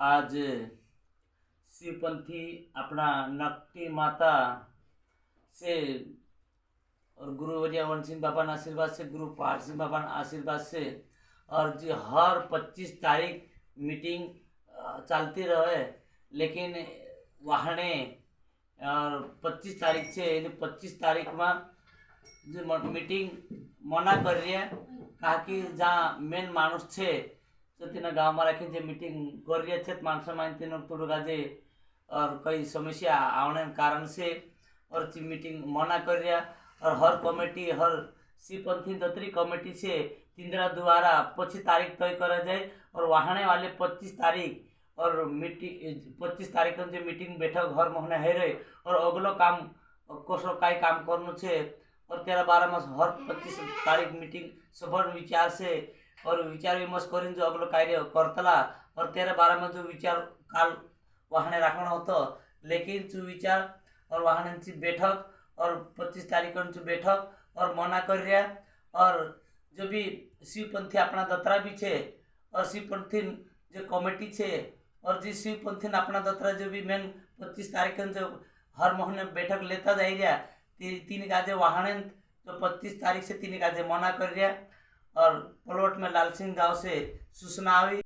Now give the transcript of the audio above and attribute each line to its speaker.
Speaker 1: आज शिवपंथी अपना नकटी माता से और गुरु वरियावन सिंह बाबा के आशीर्वाद से, गुरु पहाड़ सिंह बाबा के आशीर्वाद से, और जी हर 25 तारीख मीटिंग चलती रहे। लेकिन वहाने और 25 तारीख से 25 तारीख में जो मीटिंग मना कर रही है, कहा कि जहाँ मेन मानुष है तो तीन गाँव में रखी जो मीटिंग कर रही है मानस मान तीन थोड़ा जे और कई समस्या आने कारण से और मीटिंग मना कर रहा। और हर कमेटी हर शिवपंथी दत्री कमेटी से तीनरा द्वारा 25 तारीख तय करा जाए और वहाने वाले 25 तारीख और मीटिंग 25 तारीख जो मीटिंग बैठक हर महीने है रहे और अगलो काम कसो कई काम करनु छे और 13-12 में हर 25 तारीख मीटिंग सफल विचार से और विचार विमर्श कर जो अगलो कार्य करतला और 13-12 में जो विचार काल वहाने रखना होता। लेकिन जो विचार और वहाने बैठक और 25 तारीख जो बैठक और मना कर रहा। और जो भी शिवपंथी अपना दतरा भी छे और शिवपंथी जो कमेटी छे और जी शिवपंथी अपना दतरा जो भी मेन 25 तारीख जो हर महीने बैठक लेता जा रहा तीन काजे वहाने तो 25 तारीख से तीन काजे मना कर रहा। और पलवट में लाल सिंह गाँव से सूचना आई।